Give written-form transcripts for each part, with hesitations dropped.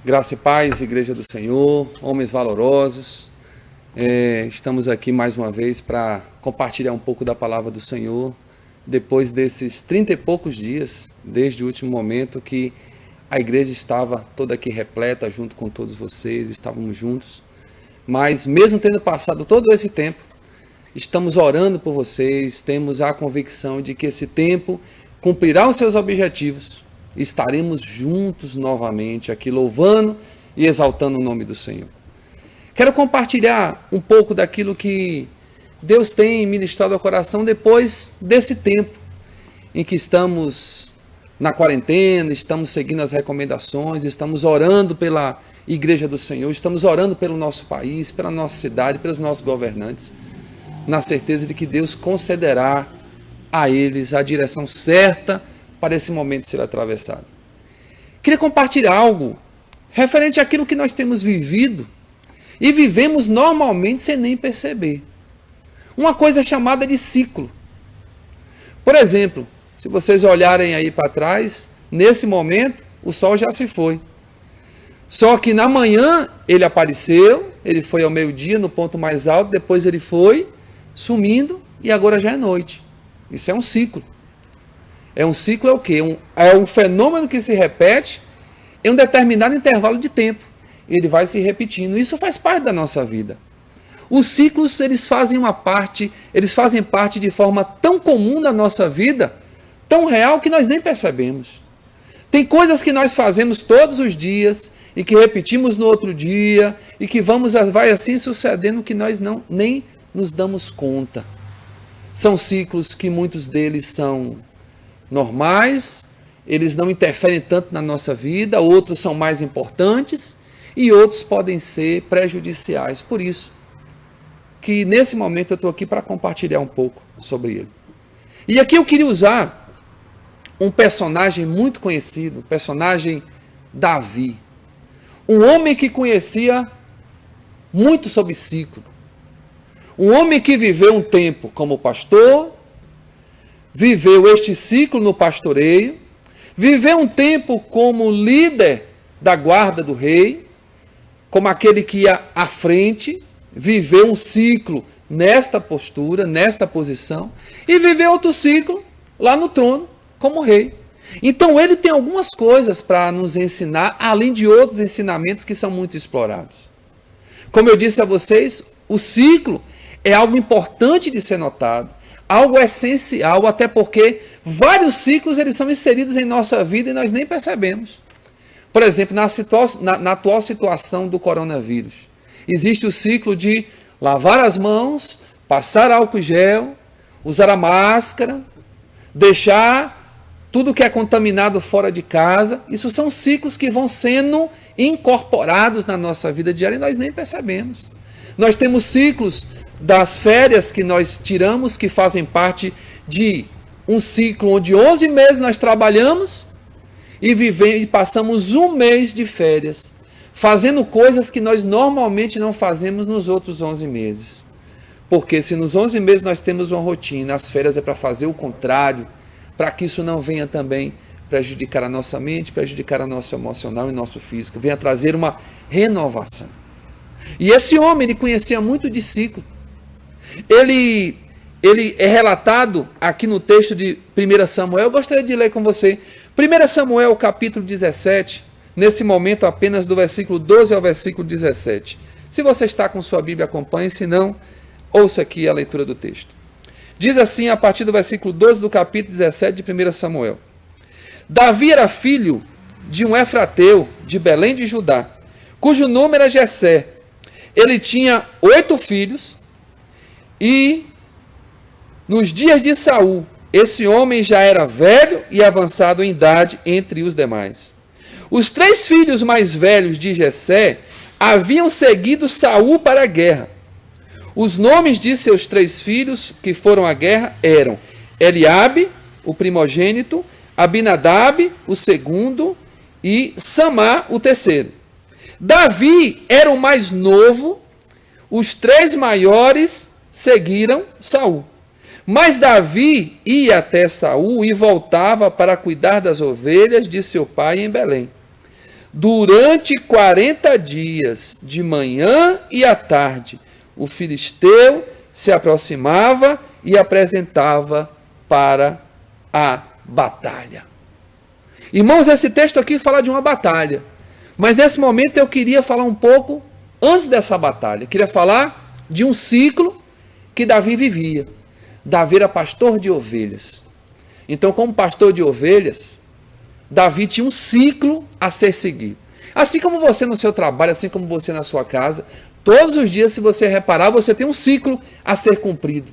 Graça e paz, Igreja do Senhor, homens valorosos. Estamos aqui mais uma vez para compartilhar um pouco da palavra do Senhor, depois desses 30 e poucos dias, desde o último momento que a igreja estava toda aqui repleta, junto com todos vocês, estávamos juntos. Mas mesmo tendo passado todo esse tempo, estamos orando por vocês, temos a convicção de que esse tempo cumprirá os seus objetivos. Estaremos juntos novamente aqui, louvando e exaltando o nome do Senhor. Quero compartilhar um pouco daquilo que Deus tem ministrado ao coração depois desse tempo em que estamos na quarentena, estamos seguindo as recomendações, estamos orando pela Igreja do Senhor, estamos orando pelo nosso país, pela nossa cidade, pelos nossos governantes, na certeza de que Deus concederá a eles a direção certa para esse momento ser atravessado. Queria compartilhar algo referente àquilo que nós temos vivido e vivemos normalmente sem nem perceber. Uma coisa chamada de ciclo. Por exemplo, se vocês olharem aí para trás, nesse momento o sol já se foi. Só que na manhã ele apareceu, ele foi ao meio-dia no ponto mais alto, depois ele foi sumindo e agora já é noite. Isso é um ciclo. É um ciclo, é o quê? É um fenômeno que se repete em um determinado intervalo de tempo. Ele vai se repetindo. Isso faz parte da nossa vida. Os ciclos, eles fazem parte de forma tão comum na nossa vida, tão real, que nós nem percebemos. Tem coisas que nós fazemos todos os dias e que repetimos no outro dia e que vai assim sucedendo que nós nem nos damos conta. São ciclos que muitos deles são normais, eles não interferem tanto na nossa vida, outros são mais importantes e outros podem ser prejudiciais. Por isso que nesse momento eu estou aqui para compartilhar um pouco sobre ele. E aqui eu queria usar um personagem muito conhecido, o personagem Davi. Um homem que conhecia muito sobre ciclo. Um homem que viveu um tempo como pastor, viveu este ciclo no pastoreio, viveu um tempo como líder da guarda do rei, como aquele que ia à frente, viveu um ciclo nesta postura, nesta posição, e viveu outro ciclo lá no trono, como rei. Então ele tem algumas coisas para nos ensinar, além de outros ensinamentos que são muito explorados. Como eu disse a vocês, o ciclo é algo importante de ser notado, algo essencial, até porque vários ciclos eles são inseridos em nossa vida e nós nem percebemos. Por exemplo, na atual situação do coronavírus, existe o ciclo de lavar as mãos, passar álcool gel, usar a máscara, deixar tudo que é contaminado fora de casa. Isso são ciclos que vão sendo incorporados na nossa vida diária e nós nem percebemos. Nós temos ciclos das férias que nós tiramos, que fazem parte de um ciclo onde 11 meses nós trabalhamos e passamos um mês de férias, fazendo coisas que nós normalmente não fazemos nos outros 11 meses. Porque se nos 11 meses nós temos uma rotina, as férias é para fazer o contrário, para que isso não venha também prejudicar a nossa mente, prejudicar a nosso emocional e nosso físico, venha trazer uma renovação. E esse homem, ele conhecia muito de ciclo. Ele é relatado aqui no texto de 1 Samuel. Eu gostaria de ler com você 1 Samuel capítulo 17, nesse momento apenas do versículo 12 ao versículo 17. Se você está com sua Bíblia, acompanhe, se não, ouça aqui a leitura do texto. Diz assim, a partir do versículo 12 do capítulo 17 de 1 Samuel. Davi era filho de um efrateu de Belém de Judá, cujo nome era Jessé. Ele tinha 8 filhos e nos dias de Saul, esse homem já era velho e avançado em idade entre os demais. Os 3 filhos mais velhos de Jessé haviam seguido Saul para a guerra. Os nomes de seus 3 filhos que foram à guerra eram Eliabe, o primogênito, Abinadab, o segundo, e Samá, o terceiro. Davi era o mais novo, os 3 maiores seguiram Saul. Mas Davi ia até Saul e voltava para cuidar das ovelhas de seu pai em Belém. Durante 40 dias, de manhã e à tarde, o filisteu se aproximava e apresentava para a batalha. Irmãos, esse texto aqui fala de uma batalha. Mas nesse momento eu queria falar um pouco antes dessa batalha. Queria falar de um ciclo que Davi vivia. Davi era pastor de ovelhas. Então, como pastor de ovelhas, Davi tinha um ciclo a ser seguido. Assim como você no seu trabalho, assim como você na sua casa, todos os dias, se você reparar, você tem um ciclo a ser cumprido.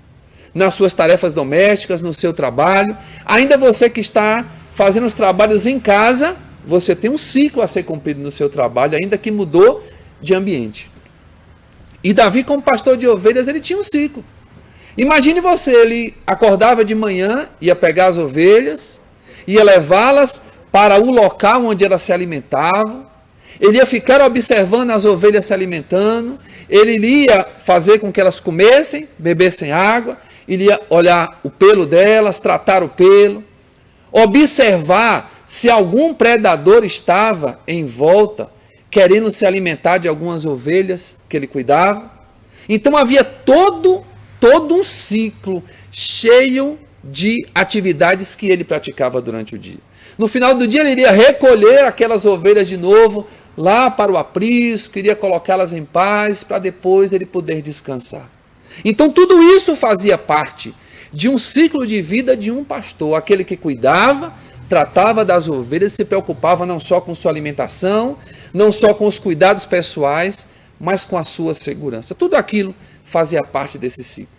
Nas suas tarefas domésticas, no seu trabalho. Ainda você que está fazendo os trabalhos em casa, você tem um ciclo a ser cumprido no seu trabalho, ainda que mudou de ambiente. E Davi, como pastor de ovelhas, ele tinha um ciclo. Imagine você, ele acordava de manhã, ia pegar as ovelhas, ia levá-las para o local onde elas se alimentavam, ele ia ficar observando as ovelhas se alimentando, ele ia fazer com que elas comessem, bebessem água, ele ia olhar o pelo delas, tratar o pelo, observar se algum predador estava em volta, querendo se alimentar de algumas ovelhas que ele cuidava. Então havia todo um ciclo cheio de atividades que ele praticava durante o dia. No final do dia ele iria recolher aquelas ovelhas de novo lá para o aprisco, iria colocá-las em paz para depois ele poder descansar. Então tudo isso fazia parte de um ciclo de vida de um pastor, aquele que cuidava, tratava das ovelhas, se preocupava não só com sua alimentação, não só com os cuidados pessoais, mas com a sua segurança. Tudo aquilo fazia parte desse ciclo.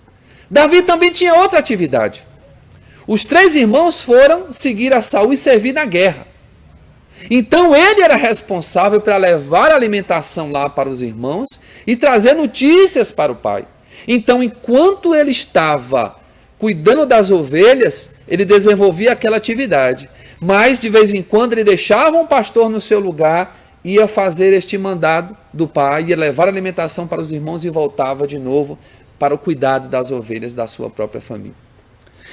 Davi também tinha outra atividade. Os 3 irmãos foram seguir a Saul e servir na guerra. Então ele era responsável para levar a alimentação lá para os irmãos e trazer notícias para o pai. Então, enquanto ele estava cuidando das ovelhas, ele desenvolvia aquela atividade. Mas, de vez em quando, ele deixava um pastor no seu lugar, ia fazer este mandado do pai, ia levar a alimentação para os irmãos e voltava de novo para o cuidado das ovelhas da sua própria família.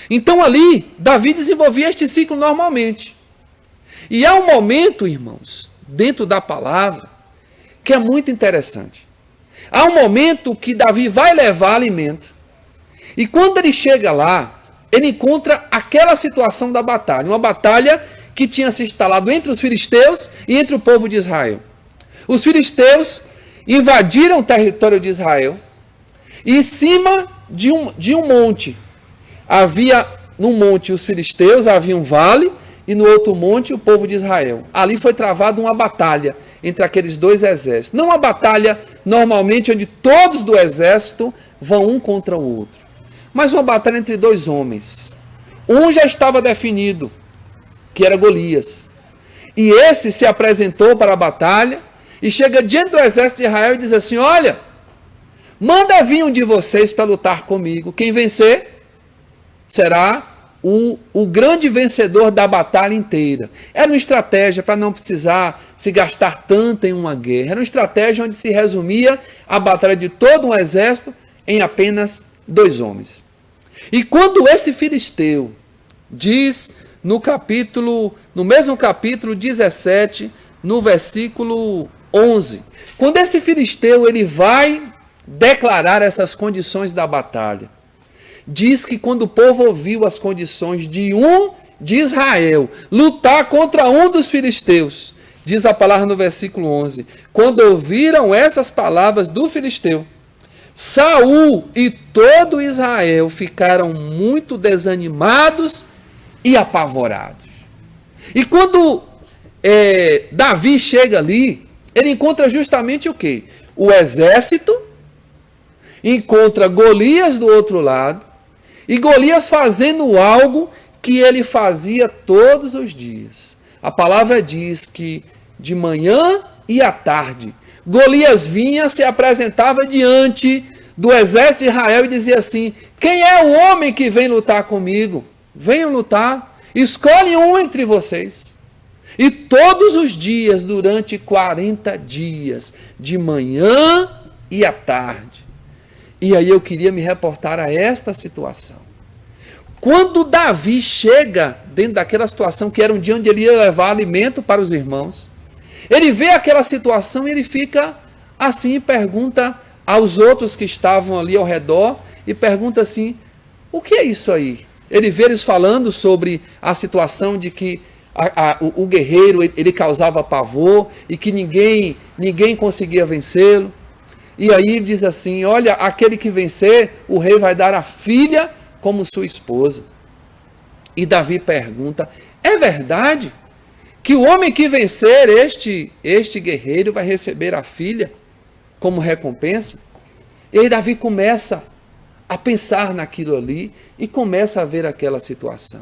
Então, ali, Davi desenvolvia este ciclo normalmente. E há um momento, irmãos, dentro da palavra, que é muito interessante. Há um momento que Davi vai levar alimento. E quando ele chega lá, ele encontra aquela situação da batalha. Uma batalha que tinha se instalado entre os filisteus e entre o povo de Israel. Os filisteus invadiram o território de Israel. E em cima de um monte, havia num monte os filisteus, havia um vale, e no outro monte o povo de Israel. Ali foi travada uma batalha entre aqueles 2 exércitos. Não uma batalha normalmente onde todos do exército vão um contra o outro, mas uma batalha entre 2 homens. Um já estava definido, que era Golias. E esse se apresentou para a batalha e chega diante do exército de Israel e diz assim: olha, manda vir um de vocês para lutar comigo. Quem vencer será o grande vencedor da batalha inteira. Era uma estratégia para não precisar se gastar tanto em uma guerra. Era uma estratégia onde se resumia a batalha de todo um exército em apenas 2 homens. E quando esse filisteu diz no mesmo capítulo 17, no versículo 11, quando esse filisteu ele vai declarar essas condições da batalha, diz que quando o povo ouviu as condições de Israel lutar contra um dos filisteus, diz a palavra no versículo 11, quando ouviram essas palavras do filisteu, Saul e todo Israel ficaram muito desanimados e apavorados. E quando Davi chega ali, ele encontra justamente o quê? O exército, encontra Golias do outro lado, e Golias fazendo algo que ele fazia todos os dias. A palavra diz que de manhã e à tarde, Golias vinha, se apresentava diante do exército de Israel e dizia assim: quem é o homem que vem lutar comigo? Venham lutar, escolhe um entre vocês. E todos os dias, durante 40 dias, de manhã e à tarde. E aí eu queria me reportar a esta situação. Quando Davi chega dentro daquela situação, que era um dia onde ele ia levar alimento para os irmãos, Ele vê aquela situação e ele fica assim e pergunta aos outros que estavam ali ao redor e pergunta assim, o que é isso aí? Ele vê eles falando sobre a situação de que o guerreiro ele causava pavor e que ninguém conseguia vencê-lo. E aí ele diz assim, olha, aquele que vencer, o rei vai dar a filha como sua esposa. E Davi pergunta, é verdade que o homem que vencer este guerreiro vai receber a filha como recompensa? E aí Davi começa a pensar naquilo ali e começa a ver aquela situação.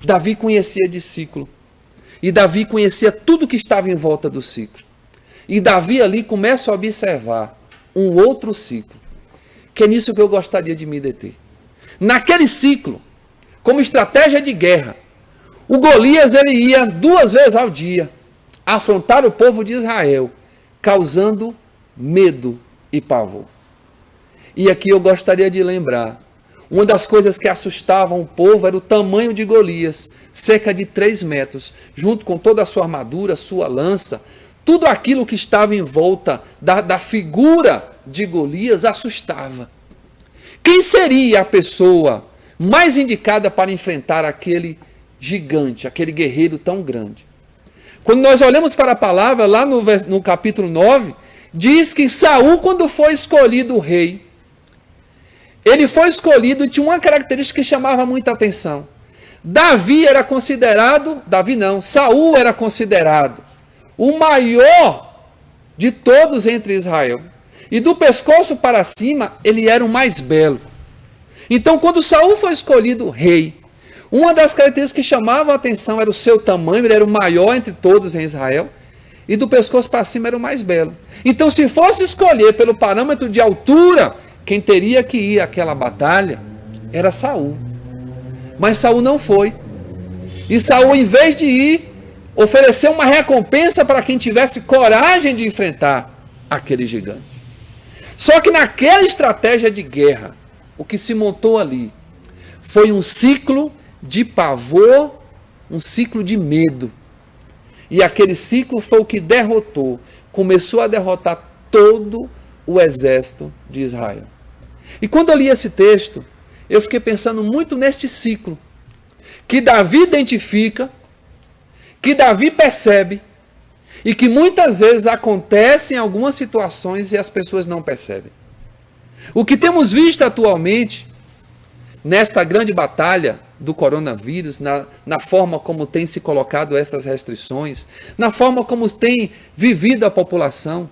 Davi conhecia de ciclo. E Davi conhecia tudo que estava em volta do ciclo. E Davi ali começa a observar um outro ciclo. Que é nisso que eu gostaria de me deter. Naquele ciclo, como estratégia de guerra, o Golias ele ia 2 vezes ao dia afrontar o povo de Israel, causando medo e pavor. E aqui eu gostaria de lembrar, uma das coisas que assustavam o povo era o tamanho de Golias, cerca de 3 metros, junto com toda a sua armadura, sua lança, tudo aquilo que estava em volta da figura de Golias assustava. Quem seria a pessoa mais indicada para enfrentar aquele gigante, aquele guerreiro tão grande? Quando nós olhamos para a palavra, lá no capítulo 9, diz que Saul, quando foi escolhido o rei, ele foi escolhido e tinha uma característica que chamava muita atenção. Saul era considerado o maior de todos entre Israel. E do pescoço para cima, ele era o mais belo. Então, quando Saul foi escolhido rei, uma das características que chamavam a atenção era o seu tamanho, ele era o maior entre todos em Israel, e do pescoço para cima era o mais belo. Então, se fosse escolher pelo parâmetro de altura, quem teria que ir àquela batalha era Saul. Mas Saul não foi. E Saul, em vez de ir, ofereceu uma recompensa para quem tivesse coragem de enfrentar aquele gigante. Só que naquela estratégia de guerra, o que se montou ali foi um ciclo de pavor, um ciclo de medo. E aquele ciclo foi o que começou a derrotar todo o exército de Israel. E quando eu li esse texto, eu fiquei pensando muito neste ciclo que Davi identifica, que Davi percebe e que muitas vezes acontece em algumas situações e as pessoas não percebem. O que temos visto atualmente, nesta grande batalha do coronavírus, na forma como tem se colocado essas restrições, na forma como tem vivido a população,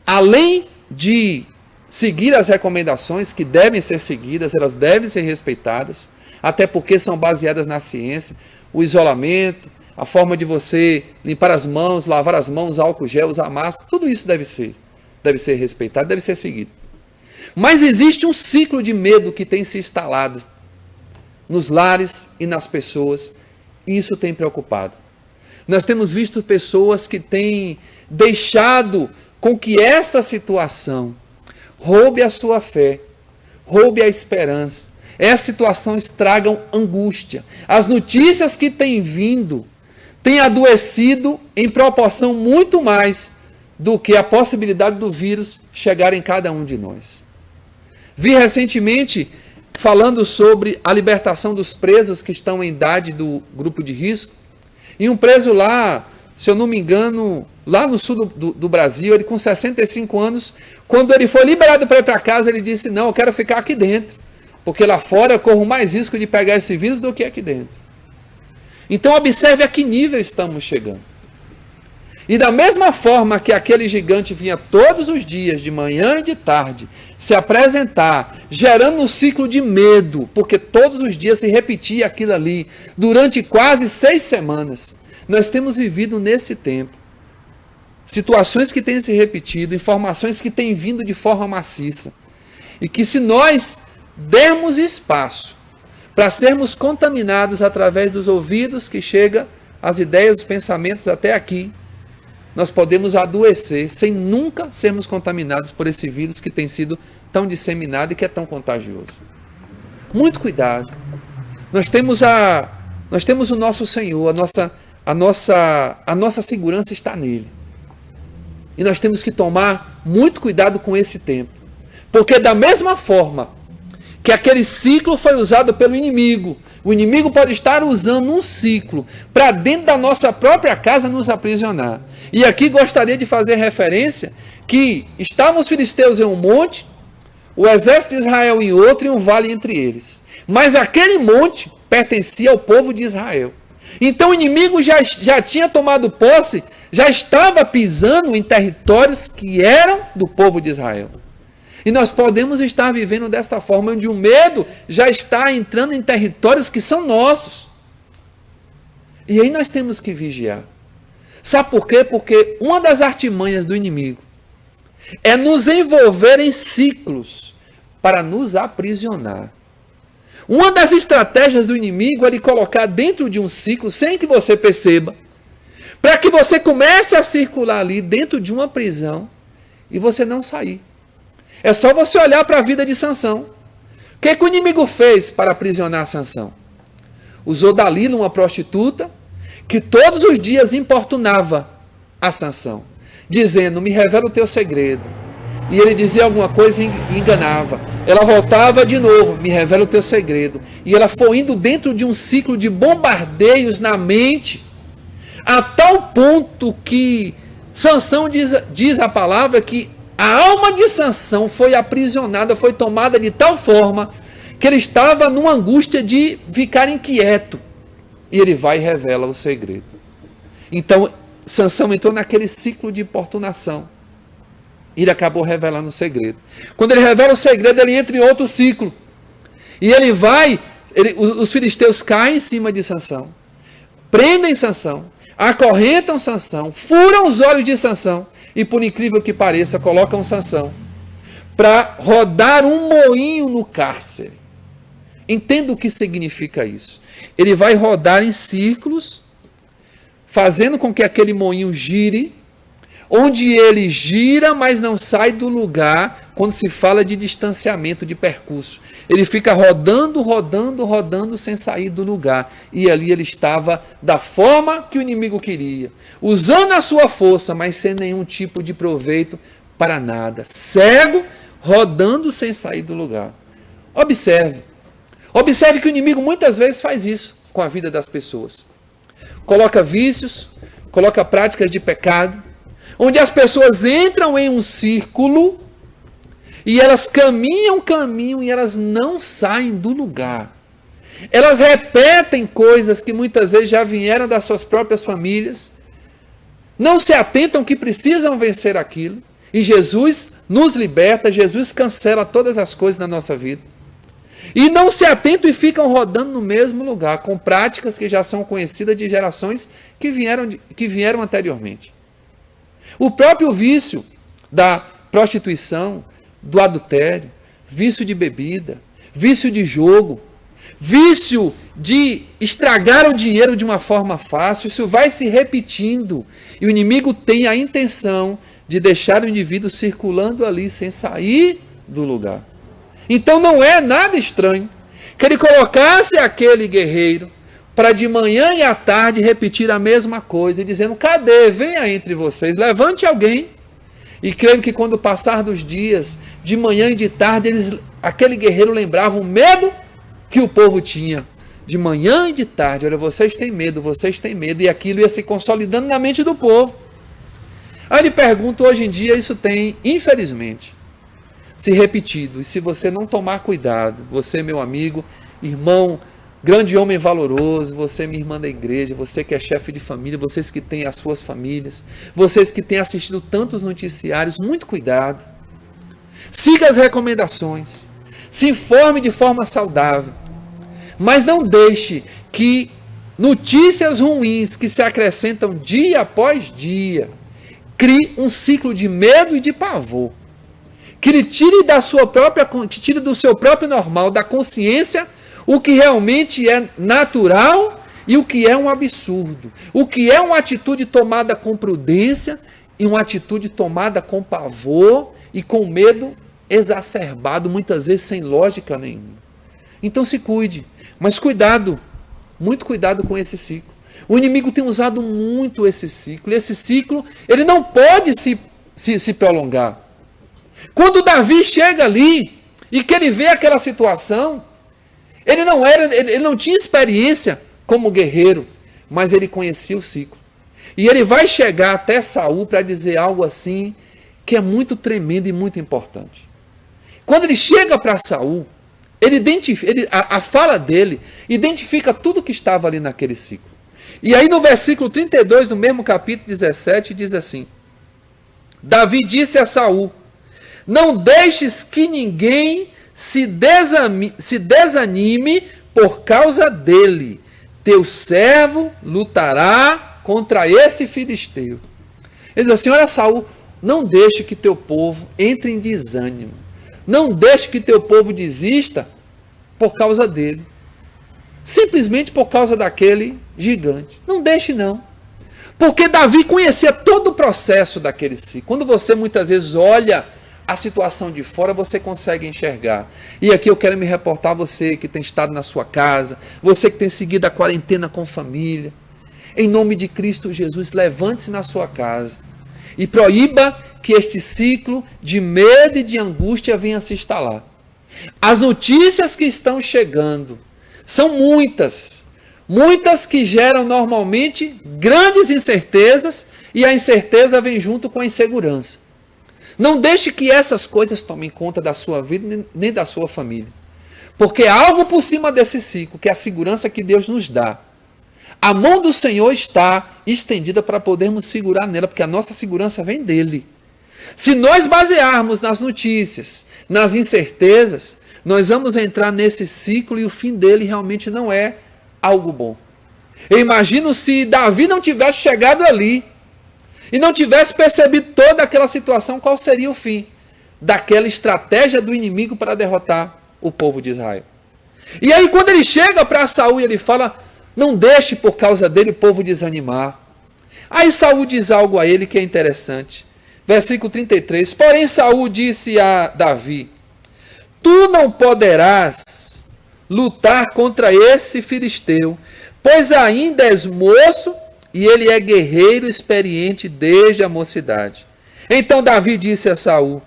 além de seguir as recomendações que devem ser seguidas, elas devem ser respeitadas, até porque são baseadas na ciência, o isolamento, a forma de você limpar as mãos, lavar as mãos, álcool gel, usar máscara, tudo isso deve ser respeitado, deve ser seguido. Mas existe um ciclo de medo que tem se instalado nos lares e nas pessoas, e isso tem preocupado. Nós temos visto pessoas que têm deixado com que esta situação roube a sua fé, roube a esperança. Essa situação estraga angústia. As notícias que têm vindo têm adoecido em proporção muito mais do que a possibilidade do vírus chegar em cada um de nós. Vi recentemente falando sobre a libertação dos presos que estão em idade do grupo de risco. E um preso lá, se eu não me engano, lá no sul do Brasil, ele com 65 anos, quando ele foi liberado para ir para casa, ele disse, não, eu quero ficar aqui dentro, porque lá fora eu corro mais risco de pegar esse vírus do que aqui dentro. Então observe a que nível estamos chegando. E da mesma forma que aquele gigante vinha todos os dias, de manhã e de tarde, se apresentar, gerando um ciclo de medo, porque todos os dias se repetia aquilo ali, durante quase 6 semanas, nós temos vivido nesse tempo situações que têm se repetido, informações que têm vindo de forma maciça, e que se nós dermos espaço para sermos contaminados através dos ouvidos que chegam as ideias, os pensamentos até aqui, nós podemos adoecer sem nunca sermos contaminados por esse vírus que tem sido tão disseminado e que é tão contagioso. Muito cuidado. Nós temos o nosso Senhor, a nossa segurança está nele. E nós temos que tomar muito cuidado com esse tempo. Porque da mesma forma que aquele ciclo foi usado pelo inimigo, o inimigo pode estar usando um ciclo para dentro da nossa própria casa nos aprisionar. E aqui gostaria de fazer referência que estavam os filisteus em um monte, o exército de Israel em outro e um vale entre eles. Mas aquele monte pertencia ao povo de Israel. Então o inimigo já tinha tomado posse, já estava pisando em territórios que eram do povo de Israel. E nós podemos estar vivendo desta forma, onde o medo já está entrando em territórios que são nossos. E aí nós temos que vigiar. Sabe por quê? Porque uma das artimanhas do inimigo é nos envolver em ciclos para nos aprisionar. Uma das estratégias do inimigo é de colocar dentro de um ciclo, sem que você perceba, para que você comece a circular ali dentro de uma prisão e você não sair. É só você olhar para a vida de Sansão. O que o inimigo fez para aprisionar Sansão? Usou Dalila, uma prostituta, que todos os dias importunava a Sansão, dizendo, me revela o teu segredo. E ele dizia alguma coisa e enganava. Ela voltava de novo, me revela o teu segredo. E ela foi indo dentro de um ciclo de bombardeios na mente, a tal ponto que Sansão diz a palavra que a alma de Sansão foi aprisionada, foi tomada de tal forma que ele estava numa angústia de ficar inquieto. E ele vai e revela o segredo. Então, Sansão entrou naquele ciclo de importunação. Ele acabou revelando o segredo. Quando ele revela o segredo, ele entra em outro ciclo. E ele vai, os filisteus caem em cima de Sansão, prendem Sansão, acorrentam Sansão, furam os olhos de Sansão e, por incrível que pareça, colocam Sansão para rodar um moinho no cárcere. Entenda o que significa isso. Ele vai rodar em círculos, fazendo com que aquele moinho gire, onde ele gira, mas não sai do lugar quando se fala de distanciamento de percurso. Ele fica rodando, rodando, rodando sem sair do lugar. E ali ele estava da forma que o inimigo queria, usando a sua força, mas sem nenhum tipo de proveito para nada. Cego, rodando sem sair do lugar. Observe. Observe que o inimigo muitas vezes faz isso com a vida das pessoas. Coloca vícios, coloca práticas de pecado, onde as pessoas entram em um círculo e elas caminham e elas não saem do lugar. Elas repetem coisas que muitas vezes já vieram das suas próprias famílias, não se atentam que precisam vencer aquilo, e Jesus nos liberta, Jesus cancela todas as coisas na nossa vida. E não se atentam e ficam rodando no mesmo lugar, com práticas que já são conhecidas de gerações que vieram anteriormente. O próprio vício da prostituição, do adultério, vício de bebida, vício de jogo, vício de estragar o dinheiro de uma forma fácil, isso vai se repetindo. E o inimigo tem a intenção de deixar o indivíduo circulando ali sem sair do lugar. Então não é nada estranho que ele colocasse aquele guerreiro para de manhã e à tarde repetir a mesma coisa, dizendo, cadê? Venha entre vocês, levante alguém. E creio que quando passar dos dias, de manhã e de tarde, aquele guerreiro lembrava o medo que o povo tinha. De manhã e de tarde, olha, vocês têm medo, e aquilo ia se consolidando na mente do povo. Aí ele pergunta, hoje em dia isso tem, infelizmente, se repetido. E se você não tomar cuidado, você, meu amigo, irmão, grande homem valoroso, você, minha irmã da igreja, você que é chefe de família, vocês que têm as suas famílias, vocês que têm assistido tantos noticiários, muito cuidado. Siga as recomendações, se informe de forma saudável, mas não deixe que notícias ruins que se acrescentam dia após dia crie um ciclo de medo e de pavor, que lhe tire do seu próprio normal, da consciência, o que realmente é natural e o que é um absurdo. O que é uma atitude tomada com prudência e uma atitude tomada com pavor e com medo exacerbado, muitas vezes sem lógica nenhuma. Então se cuide, mas cuidado, muito cuidado com esse ciclo. O inimigo tem usado muito esse ciclo. E esse ciclo, ele não pode se prolongar. Quando Davi chega ali e que ele vê aquela situação, ele não tinha experiência como guerreiro, mas ele conhecia o ciclo. E ele vai chegar até Saul para dizer algo assim que é muito tremendo e muito importante. Quando ele chega para Saul, a fala dele identifica tudo que estava ali naquele ciclo. E aí no versículo 32, no mesmo capítulo 17, diz assim: Davi disse a Saul: não deixes que ninguém se desanime por causa dele. Teu servo lutará contra esse filisteu. Ele diz assim: olha, Saul, não deixe que teu povo entre em desânimo. Não deixe que teu povo desista por causa dele. Simplesmente por causa daquele gigante. Não deixe não. Porque Davi conhecia todo o processo daquele ciclo. Quando você muitas vezes olha a situação de fora, você consegue enxergar. E aqui eu quero me reportar a você que tem estado na sua casa, você que tem seguido a quarentena com família. Em nome de Cristo Jesus, levante-se na sua casa e proíba que este ciclo de medo e de angústia venha se instalar. As notícias que estão chegando são muitas que geram normalmente grandes incertezas, e a incerteza vem junto com a insegurança. Não deixe que essas coisas tomem conta da sua vida nem da sua família. Porque há algo por cima desse ciclo, que é a segurança que Deus nos dá. A mão do Senhor está estendida para podermos segurar nela, porque a nossa segurança vem dele. Se nós basearmos nas notícias, nas incertezas, nós vamos entrar nesse ciclo e o fim dele realmente não é algo bom. Eu imagino se Davi não tivesse chegado ali e não tivesse percebido toda aquela situação, qual seria o fim daquela estratégia do inimigo para derrotar o povo de Israel. E aí quando ele chega para Saul e ele fala: não deixe por causa dele o povo desanimar. Aí Saul diz algo a ele que é interessante. Versículo 33. Porém Saul disse a Davi: tu não poderás lutar contra esse filisteu, pois ainda és moço e ele é guerreiro experiente desde a mocidade. Então Davi disse a Saul: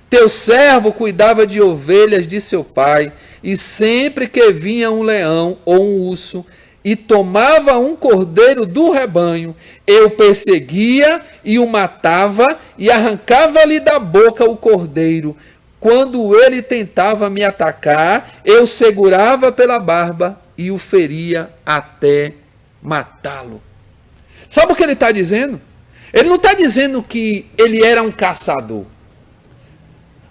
teu servo cuidava de ovelhas de seu pai, e sempre que vinha um leão ou um urso e tomava um cordeiro do rebanho, eu perseguia e o matava e arrancava-lhe da boca o cordeiro. Quando ele tentava me atacar, eu segurava pela barba e o feria até matá-lo. Sabe o que ele está dizendo? Ele não está dizendo que ele era um caçador.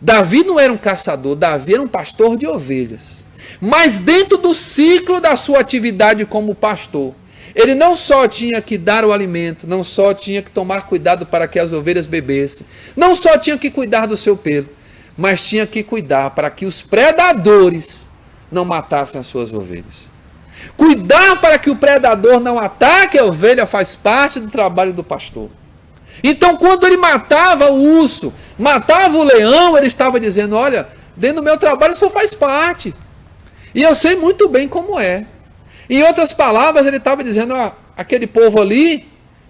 Davi não era um caçador, Davi era um pastor de ovelhas. Mas dentro do ciclo da sua atividade como pastor, ele não só tinha que dar o alimento, não só tinha que tomar cuidado para que as ovelhas bebessem, não só tinha que cuidar do seu pelo, mas tinha que cuidar para que os predadores não matassem as suas ovelhas. Cuidar para que o predador não ataque a ovelha faz parte do trabalho do pastor. Então, quando ele matava o urso, matava o leão, ele estava dizendo: olha, dentro do meu trabalho isso faz parte. E eu sei muito bem como é. Em outras palavras, ele estava dizendo: ó, aquele povo ali,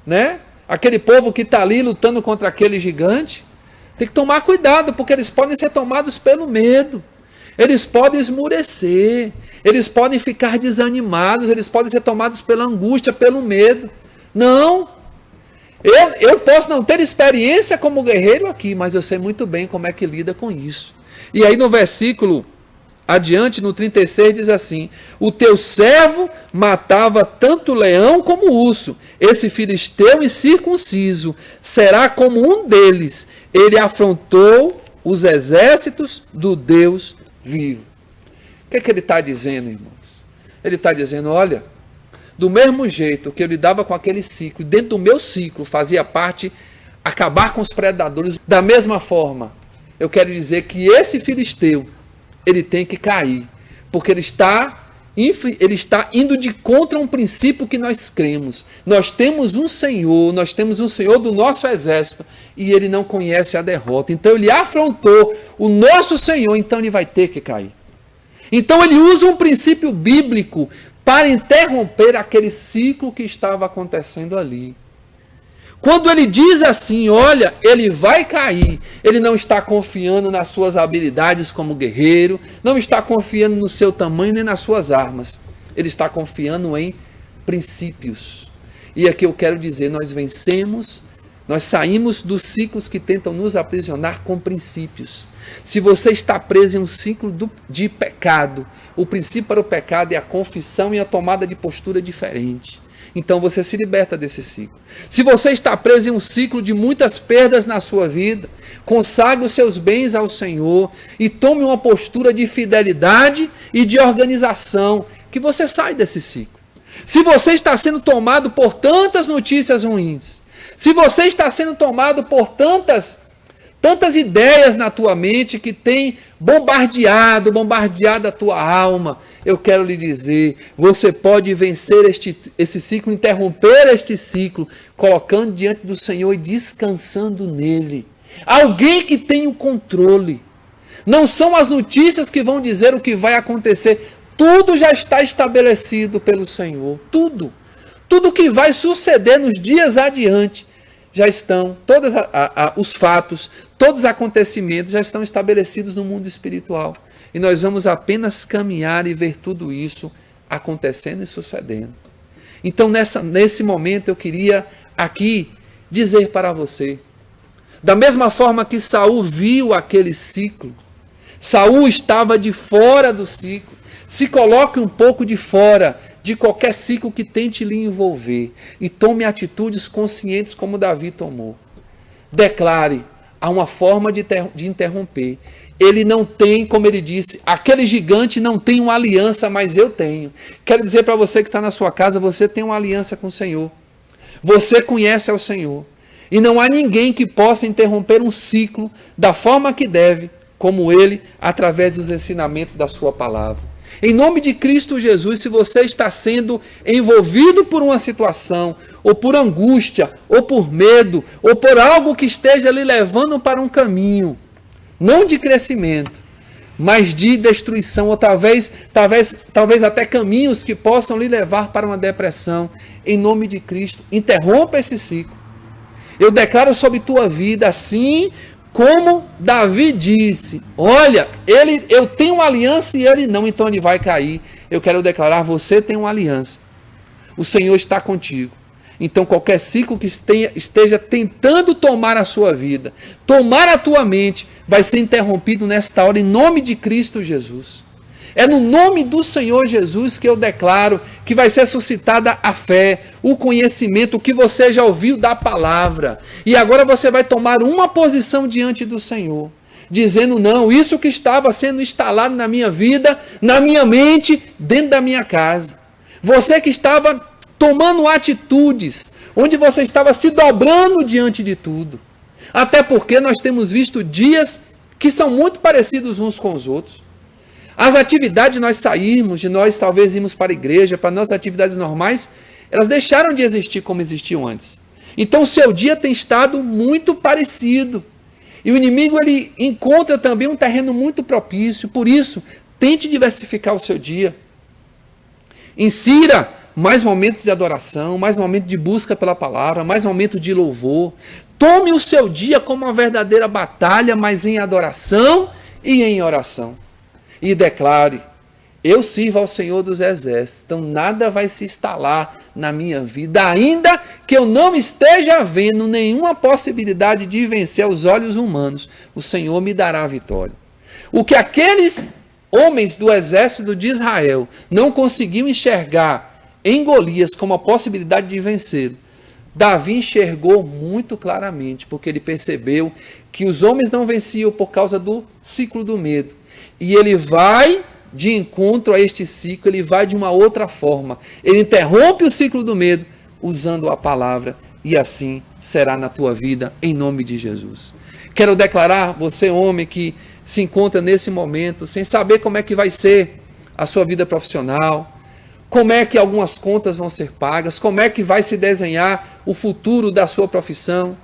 né? Aquele povo que está ali lutando contra aquele gigante, tem que tomar cuidado, porque eles podem ser tomados pelo medo. Eles podem esmurecer, eles podem ficar desanimados, eles podem ser tomados pela angústia, pelo medo. Não. Eu posso não ter experiência como guerreiro aqui, mas eu sei muito bem como é que lida com isso. E aí no versículo adiante, no 36, diz assim: o teu servo matava tanto leão como urso. Esse filisteu incircunciso será como um deles. Ele afrontou os exércitos do Deus vivo. O que é que ele está dizendo, irmãos? Ele está dizendo: olha, do mesmo jeito que eu lidava com aquele ciclo, dentro do meu ciclo fazia parte acabar com os predadores, da mesma forma, eu quero dizer que esse filisteu, ele tem que cair, porque ele está indo de contra um princípio que nós cremos. Nós temos um Senhor do nosso exército, e ele não conhece a derrota. Então ele afrontou o nosso Senhor, então ele vai ter que cair. Então ele usa um princípio bíblico para interromper aquele ciclo que estava acontecendo ali. Quando ele diz assim, olha, ele vai cair, ele não está confiando nas suas habilidades como guerreiro, não está confiando no seu tamanho nem nas suas armas. Ele está confiando em princípios. E aqui eu quero dizer, nós vencemos, nós saímos dos ciclos que tentam nos aprisionar com princípios. Se você está preso em um ciclo de pecado, o princípio para o pecado é a confissão e a tomada de postura diferente. Então você se liberta desse ciclo. Se você está preso em um ciclo de muitas perdas na sua vida, consagre os seus bens ao Senhor e tome uma postura de fidelidade e de organização, que você sai desse ciclo. Se você está sendo tomado por tantas notícias ruins, se você está sendo tomado por tantas ideias na tua mente que tem bombardeado a tua alma, eu quero lhe dizer, você pode vencer esse ciclo, interromper este ciclo, colocando diante do Senhor e descansando nele. Alguém que tem o controle. Não são as notícias que vão dizer o que vai acontecer. Tudo já está estabelecido pelo Senhor. Tudo. Tudo que vai suceder nos dias adiante já estão, todos os fatos, todos os acontecimentos já estão estabelecidos no mundo espiritual. E nós vamos apenas caminhar e ver tudo isso acontecendo e sucedendo. Então, nesse momento, eu queria aqui dizer para você, da mesma forma que Saul viu aquele ciclo, Saul estava de fora do ciclo. Se coloque um pouco de fora de qualquer ciclo que tente lhe envolver e tome atitudes conscientes como Davi tomou. Declare, há uma forma de interromper. Ele não tem, como ele disse, aquele gigante não tem uma aliança, mas eu tenho. Quero dizer para você que está na sua casa, você tem uma aliança com o Senhor. Você conhece ao Senhor. E não há ninguém que possa interromper um ciclo da forma que deve, como ele, através dos ensinamentos da sua palavra. Em nome de Cristo Jesus, se você está sendo envolvido por uma situação, ou por angústia, ou por medo, ou por algo que esteja lhe levando para um caminho, não de crescimento, mas de destruição, ou talvez até caminhos que possam lhe levar para uma depressão, em nome de Cristo, interrompa esse ciclo. Eu declaro sobre tua vida assim, como Davi disse, olha, eu tenho uma aliança e ele não, então ele vai cair. Eu quero declarar, você tem uma aliança. O Senhor está contigo. Então qualquer ciclo que esteja tentando tomar a sua vida, tomar a tua mente, vai ser interrompido nesta hora em nome de Cristo Jesus. É no nome do Senhor Jesus que eu declaro que vai ser suscitada a fé, o conhecimento, o que você já ouviu da palavra. E agora você vai tomar uma posição diante do Senhor, dizendo não, isso que estava sendo instalado na minha vida, na minha mente, dentro da minha casa. Você que estava tomando atitudes, onde você estava se dobrando diante de tudo. Até porque nós temos visto dias que são muito parecidos uns com os outros. As atividades de nós sairmos, de nós talvez irmos para a igreja, para nossas atividades normais, elas deixaram de existir como existiam antes. Então o seu dia tem estado muito parecido. E o inimigo ele encontra também um terreno muito propício. Por isso, tente diversificar o seu dia. Insira mais momentos de adoração, mais momentos de busca pela palavra, mais momentos de louvor. Tome o seu dia como uma verdadeira batalha, mas em adoração e em oração. E declare, eu sirvo ao Senhor dos Exércitos, então nada vai se instalar na minha vida, ainda que eu não esteja vendo nenhuma possibilidade de vencer aos olhos humanos, o Senhor me dará a vitória. O que aqueles homens do exército de Israel não conseguiam enxergar em Golias como a possibilidade de vencer, Davi enxergou muito claramente, porque ele percebeu que os homens não venciam por causa do ciclo do medo. E ele vai de encontro a este ciclo, ele vai de uma outra forma. Ele interrompe o ciclo do medo usando a palavra e assim será na tua vida, em nome de Jesus. Quero declarar, você homem que se encontra nesse momento, sem saber como é que vai ser a sua vida profissional, como é que algumas contas vão ser pagas, como é que vai se desenhar o futuro da sua profissão,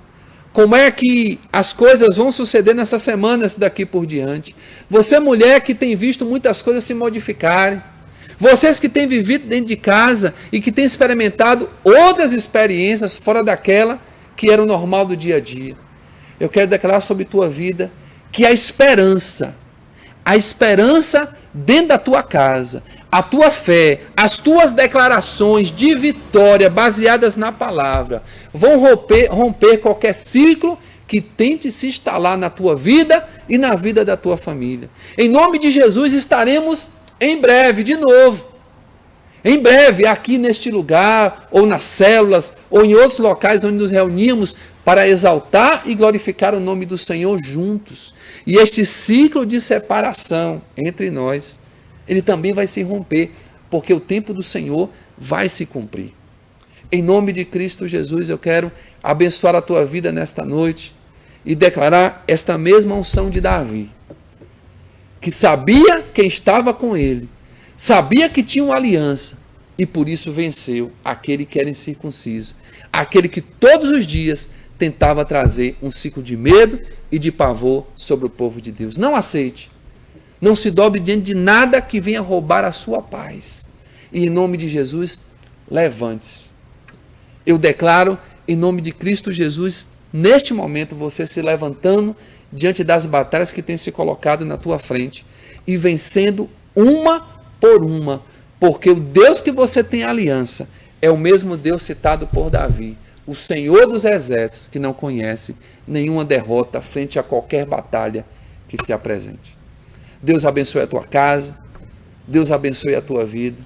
como é que as coisas vão suceder nessas semanas daqui por diante. Você, mulher que tem visto muitas coisas se modificarem. Vocês que têm vivido dentro de casa e que têm experimentado outras experiências fora daquela que era o normal do dia a dia. Eu quero declarar sobre tua vida que a esperança dentro da tua casa, a tua fé, as tuas declarações de vitória baseadas na palavra, vão romper qualquer ciclo que tente se instalar na tua vida e na vida da tua família. Em nome de Jesus, estaremos em breve, de novo. Em breve, aqui neste lugar, ou nas células, ou em outros locais onde nos reunimos para exaltar e glorificar o nome do Senhor juntos. E este ciclo de separação entre nós, ele também vai se romper, porque o tempo do Senhor vai se cumprir. Em nome de Cristo Jesus, eu quero abençoar a tua vida nesta noite e declarar esta mesma unção de Davi, que sabia quem estava com ele, sabia que tinha uma aliança e por isso venceu aquele que era incircunciso, aquele que todos os dias tentava trazer um ciclo de medo e de pavor sobre o povo de Deus. Não aceite, não se dobre diante de nada que venha roubar a sua paz. E em nome de Jesus, levante-se. Eu declaro, em nome de Cristo Jesus, neste momento, você se levantando diante das batalhas que têm se colocado na tua frente e vencendo uma por uma, porque o Deus que você tem aliança é o mesmo Deus citado por Davi, o Senhor dos exércitos, que não conhece nenhuma derrota frente a qualquer batalha que se apresente. Deus abençoe a tua casa, Deus abençoe a tua vida,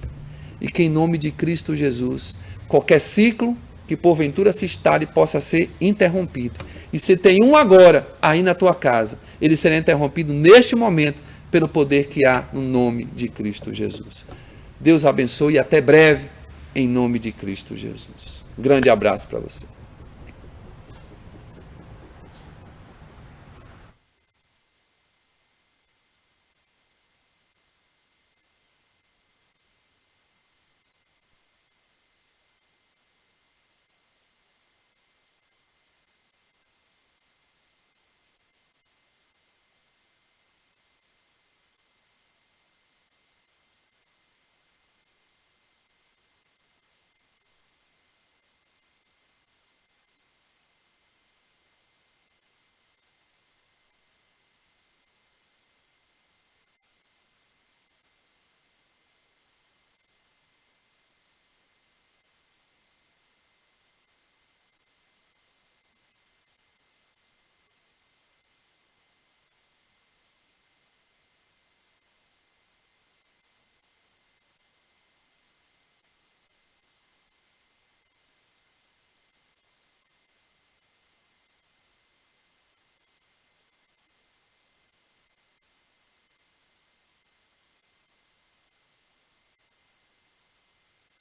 e que em nome de Cristo Jesus, qualquer ciclo que porventura se instale possa ser interrompido. E se tem um agora aí na tua casa, ele será interrompido neste momento pelo poder que há no nome de Cristo Jesus. Deus abençoe e até breve, em nome de Cristo Jesus. Um grande abraço para você.